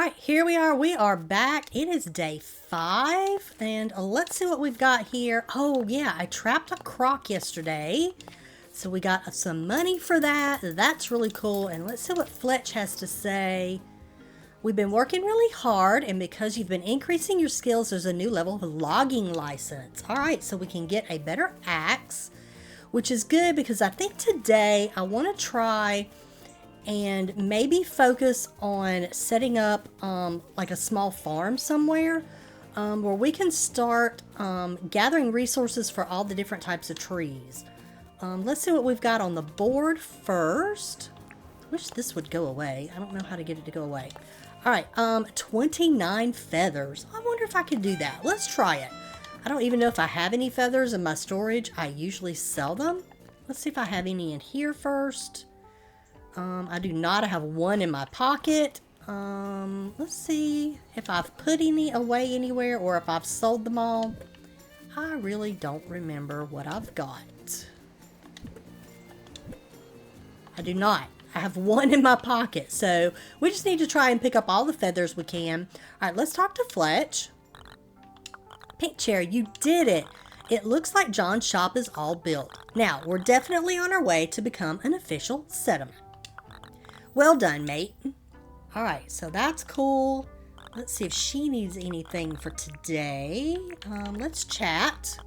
Alright, here we are. We are back. It is day 5. And let's see what we've got here. Oh, yeah, I trapped a croc yesterday. So we got some money for that. That's really cool. And let's see what Fletch has to say. We've been working really hard, and because you've been increasing your skills, there's a new level of logging license. Alright, so we can get a better axe, which is good because I think today I want to try and maybe focus on setting up like a small farm somewhere where we can start gathering resources for all the different types of trees. Let's see what we've got on the board first. Wish this would go away. I don't know how to get it to go away. All right, 29 feathers. I wonder if I could do that. Let's try it. I don't even know if I have any feathers in my storage. I usually sell them. Let's see if I have any in here first. I do not. I have one in my pocket. Let's see if I've put any away anywhere or if I've sold them all. I really don't remember what I've got. I do not. I have one in my pocket. So we just need to try and pick up all the feathers we can. All right, let's talk to Fletch. Pink Chair, you did it. It looks like John's shop is all built. Now, we're definitely on our way to become an official settlement. Well done, mate. All right, so that's cool. Let's see if she needs anything for today. Let's chat.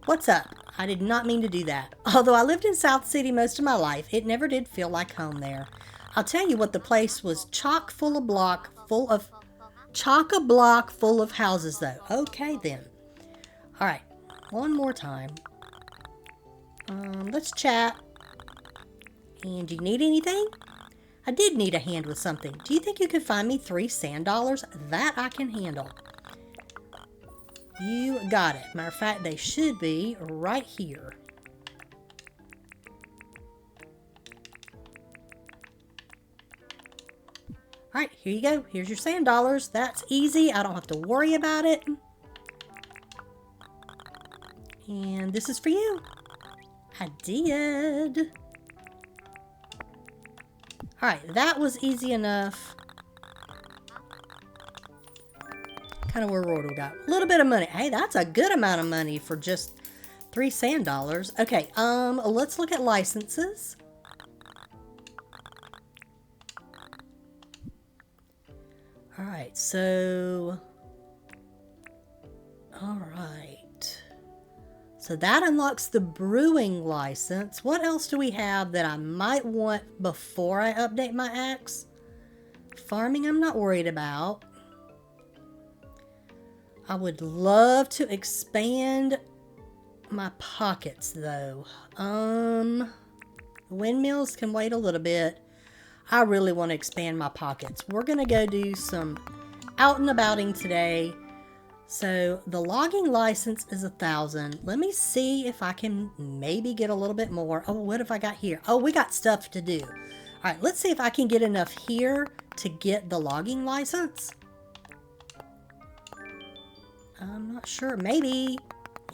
What's up? I did not mean to do that. Although I lived in South City most of my life, it never did feel like home there. I'll tell you what, the place was chock-a-block full of houses, though. Okay, then. All right, one more time. Let's chat. And do you need anything? I did need a hand with something. Do you think you could find me 3 sand dollars? That I can handle. You got it. Matter of fact, they should be right here. Alright, here you go. Here's your sand dollars. That's easy. I don't have to worry about it. And this is for you. I did. Alright, that was easy enough. Kind of what we got. A little bit of money. Hey, that's a good amount of money for just 3 sand dollars. Okay, let's look at licenses. Alright, so... Alright. So that unlocks the brewing license. What else do we have that I might want before I update my axe? Farming I'm not worried about. I would love to expand my pockets though. Windmills can wait a little bit. I really want to expand my pockets. We're going to go do some out and abouting today. So the logging license is 1,000. Let me see if I can maybe get a little bit more. Oh, what have I got here? Oh, we got stuff to do. All right, let's see if I can get enough here to get the logging license. I'm not sure. Maybe.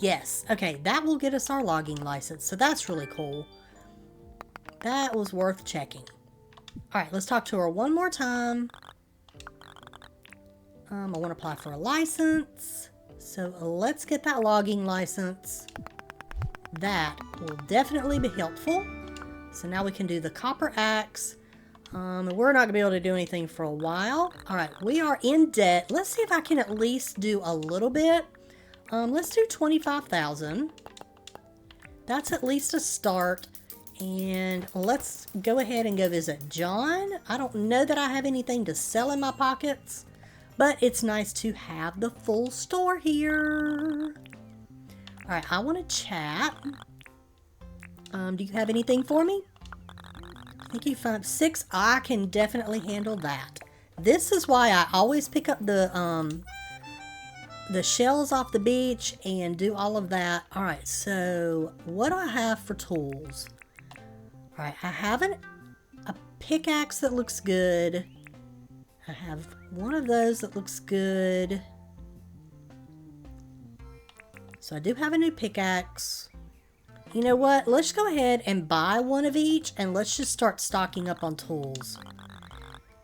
Yes. Okay, that will get us our logging license. So that's really cool. That was worth checking. All right, let's talk to her one more time. I want to apply for a license. So let's get that logging license. That will definitely be helpful. So now we can do the copper axe. We're not going to be able to do anything for a while. All right, we are in debt. Let's see if I can at least do a little bit. Let's do 25,000. That's at least a start. And let's go ahead and go visit John. I don't know that I have anything to sell in my pockets, but it's nice to have the full store here. All right, I want to chat. Do you have anything for me? I think you found 6. I can definitely handle that. This is why I always pick up the shells off the beach and do all of that. All right, so what do I have for tools? All right, I have a pickaxe that looks good. I have one of those that looks good. So I do have a new pickaxe. You know what? Let's go ahead and buy one of each, and let's just start stocking up on tools.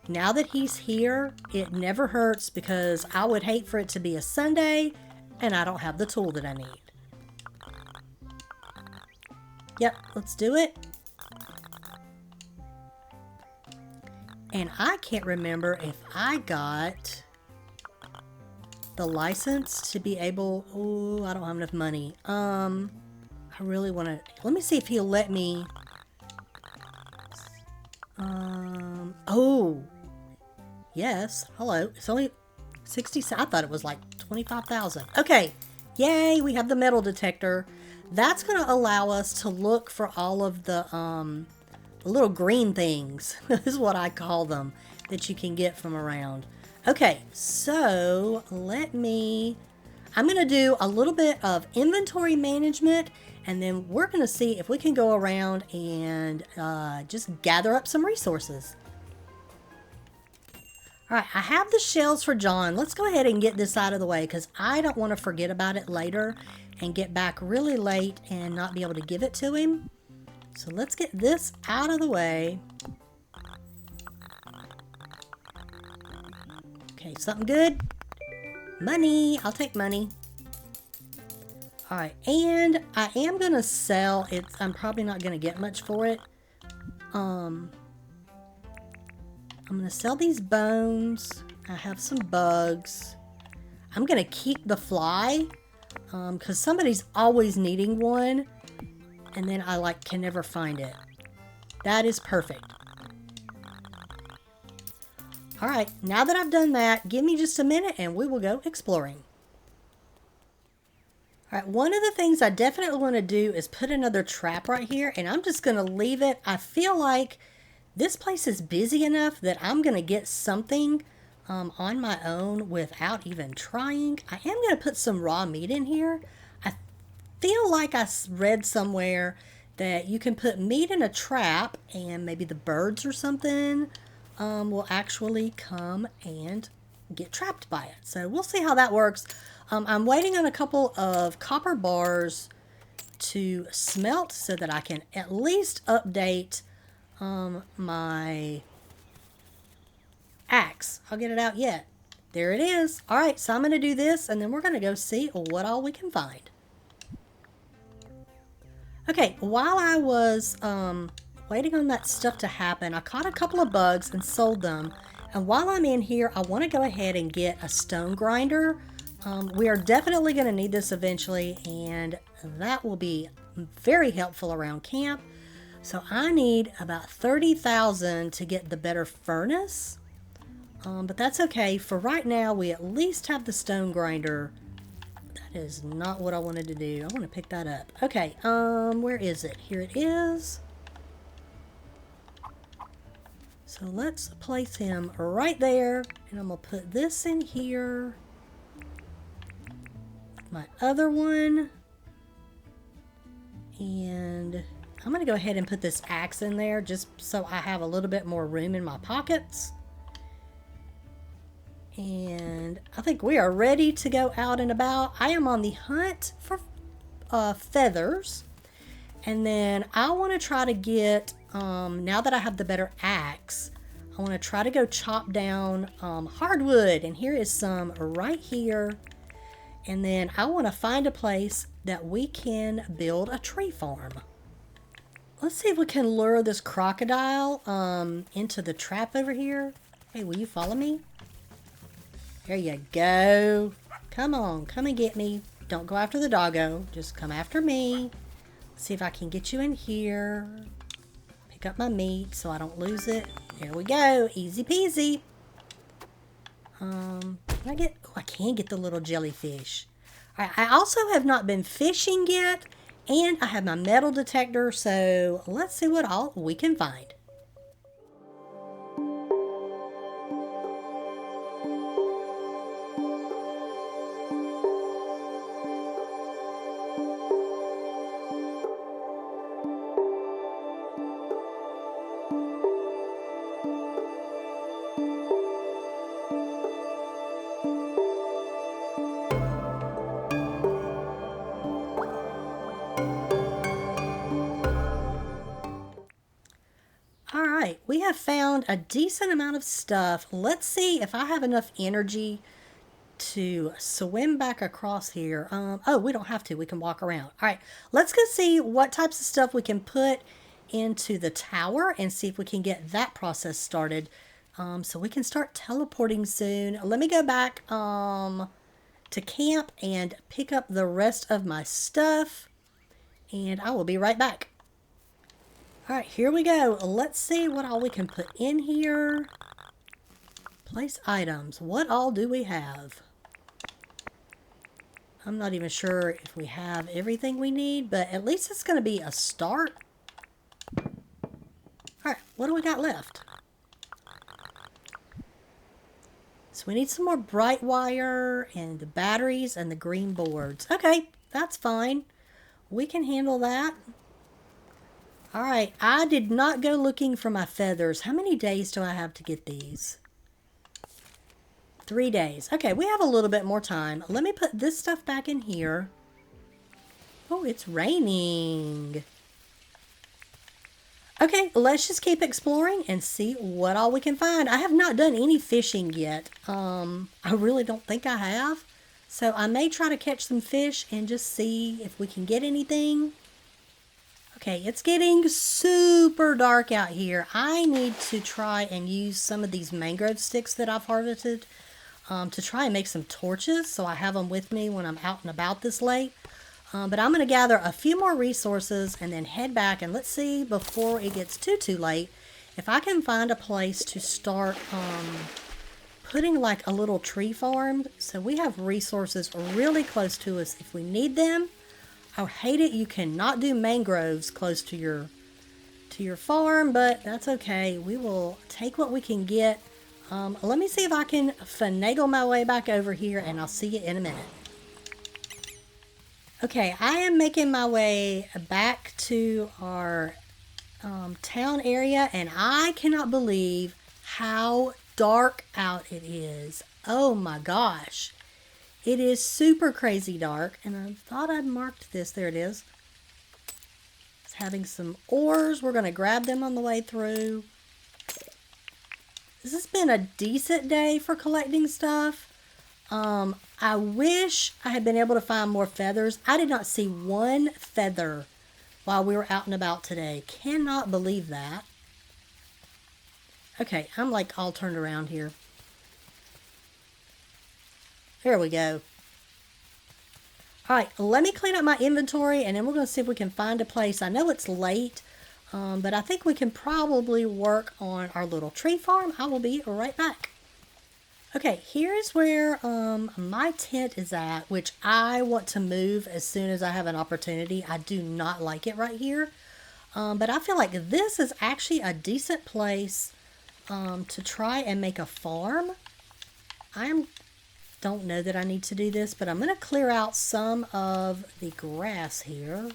now that he's here, it never hurts because I would hate for it to be a Sunday and I don't have the tool that I need. Yep, let's do it. And I can't remember if I got the license to be able... Oh, I don't have enough money. I really want to... Let me see if he'll let me... Oh. Yes. Hello. It's only 60... I thought it was like 25,000. Okay. Yay, we have the metal detector. That's going to allow us to look for all of the little green things. This is what I call them, that you can get from around. Okay, so I'm going to do a little bit of inventory management, and then we're going to see if we can go around and just gather up some resources. All right, I have the shells for John. Let's go ahead and get this out of the way because I don't want to forget about it later and get back really late and not be able to give it to him. So let's get this out of the way. Okay, something good? Money. I'll take money. All right, and I am going to sell it. I'm probably not going to get much for it. I'm going to sell these bones. I have some bugs. I'm going to keep the fly because somebody's always needing one. And then I can never find it. That is perfect. All right, now that I've done that, give me just a minute and we will go exploring. All right, one of the things I definitely want to do is put another trap right here, and I'm just going to leave it. I feel like this place is busy enough that I'm going to get something on my own without even trying. I am going to put some raw meat in here. I feel like I read somewhere that you can put meat in a trap and maybe the birds or something will actually come and get trapped by it. So we'll see how that works. I'm waiting on a couple of copper bars to smelt so that I can at least update my axe. I'll get it out yet. There it is. All right, so I'm going to do this and then we're going to go see what all we can find. Okay, while I was waiting on that stuff to happen, I caught a couple of bugs and sold them. And while I'm in here, I want to go ahead and get a stone grinder. We are definitely going to need this eventually, and that will be very helpful around camp. So I need about 30,000 to get the better furnace. But that's okay. For right now, we at least have the stone grinder. That is not what I wanted to do. I want to pick that up. Okay, where is it? Here it is. So let's place him right there, and I'm going to put this in here. My other one. And I'm going to go ahead and put this axe in there just so I have a little bit more room in my pockets. And I think we are ready to go out and about. I am on the hunt for feathers. And then I want to try to get, now that I have the better axe, I want to try to go chop down hardwood. And here is some right here. And then I want to find a place that we can build a tree farm. Let's see if we can lure this crocodile into the trap over here. Hey, will you follow me? There you go. Come on, come and get me. Don't go after the doggo. Just come after me. See if I can get you in here. Pick up my meat so I don't lose it. There we go. Easy peasy. Can I get... Oh, I can get the little jellyfish. All right, I also have not been fishing yet. And I have my metal detector. So let's see what all we can find. right, we have found a decent amount of stuff. Let's see if I have enough energy to swim back across here. Oh, we don't have to. We can walk around. All right, let's go see what types of stuff we can put into the tower and see if we can get that process started. So we can start teleporting soon. Let me go back to camp and pick up the rest of my stuff, and I will be right back. All right, here we go. Let's see what all we can put in here. Place items. What all do we have? I'm not even sure if we have everything we need, but at least it's going to be a start. All right, what do we got left? So we need some more bright wire and the batteries and the green boards. Okay, that's fine. We can handle that. All right, I did not go looking for my feathers. How many days do I have to get these? 3 days. Okay, we have a little bit more time. Let me put this stuff back in here. Oh, it's raining. Okay, let's just keep exploring and see what all we can find. I have not done any fishing yet. I really don't think I have. So I may try to catch some fish and just see if we can get anything. Okay, it's getting super dark out here. I need to try and use some of these mangrove sticks that I've harvested to try and make some torches, so I have them with me when I'm out and about this late. But I'm going to gather a few more resources and then head back, and let's see before it gets too late if I can find a place to start putting like a little tree farm, so we have resources really close to us if we need them. I hate it you cannot do mangroves close to your farm, but that's okay. We will take what we can get. Let me see if I can finagle my way back over here, and I'll see you in a minute. Okay, I am making my way back to our town area, and I cannot believe how dark out it is. Oh my gosh. It is super crazy dark, and I thought I'd marked this. There it is. It's having some ores. We're going to grab them on the way through. This has been a decent day for collecting stuff. I wish I had been able to find more feathers. I did not see one feather while we were out and about today. Cannot believe that. Okay, I'm like all turned around here. There we go. All right, let me clean up my inventory, and then we're going to see if we can find a place. I know it's late, but I think we can probably work on our little tree farm. I will be right back. Okay, here's where my tent is at, which I want to move as soon as I have an opportunity. I do not like it right here, but I feel like this is actually a decent place to try and make a farm. Don't know that I need to do this, but I'm going to clear out some of the grass here,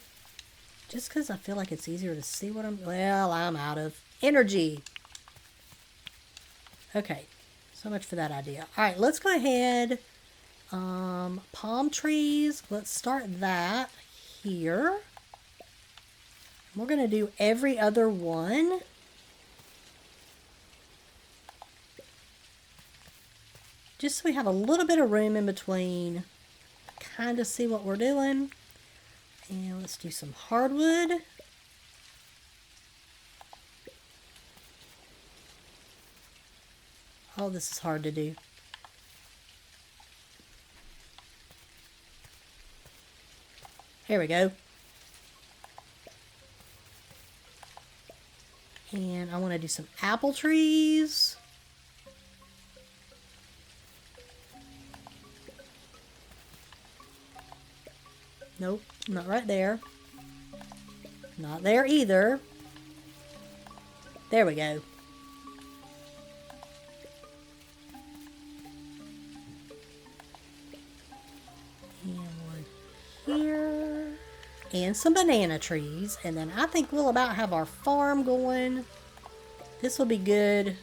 just because I feel like it's easier to see what I'm out of energy. Okay. So much for that idea. All right, let's go ahead. Palm trees. Let's start that here. We're going to do every other one. Just so we have a little bit of room in between. Kind of see what we're doing. And let's do some hardwood. Oh, this is hard to do. Here we go. And I want to do some apple trees. Nope, not right there. Not there either. There we go. Here, and some banana trees, and then I think we'll about have our farm going. This will be good.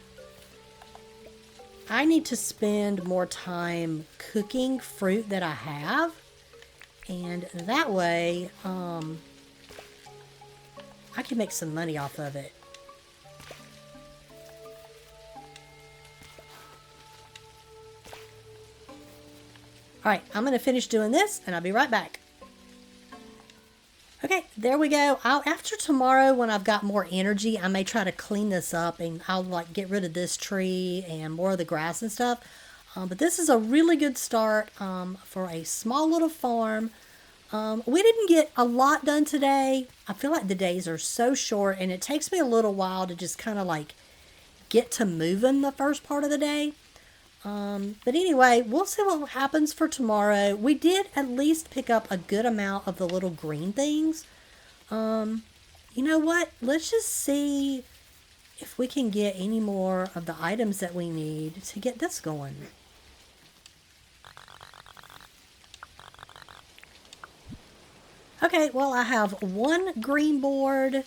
I need to spend more time cooking fruit that I have, and that way I can make some money off of it. All right, I'm going to finish doing this and I'll be right back. Okay, there we go. After tomorrow, when I've got more energy, I may try to clean this up and I'll like get rid of this tree and more of the grass and stuff. But this is a really good start for a small little farm. We didn't get a lot done today. I feel like the days are so short and it takes me a little while to just kind of like get to moving the first part of the day. But anyway, we'll see what happens for tomorrow. We did at least pick up a good amount of the little green things. You know what? Let's just see if we can get any more of the items that we need to get this going. Okay, well, I have one green board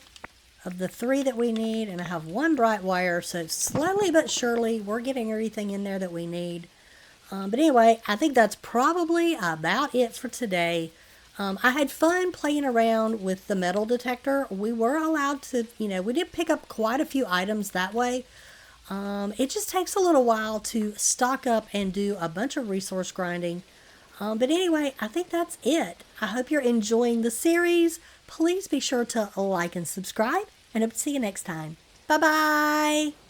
of the 3 that we need, and I have 1 bright wire, so slowly but surely we're getting everything in there that we need. But anyway, I think that's probably about it for today. I had fun playing around with the metal detector. We were allowed to, we did pick up quite a few items that way. It just takes a little while to stock up and do a bunch of resource grinding. But anyway, I think that's it. I hope you're enjoying the series. Please be sure to like and subscribe, and I'll see you next time. Bye-bye.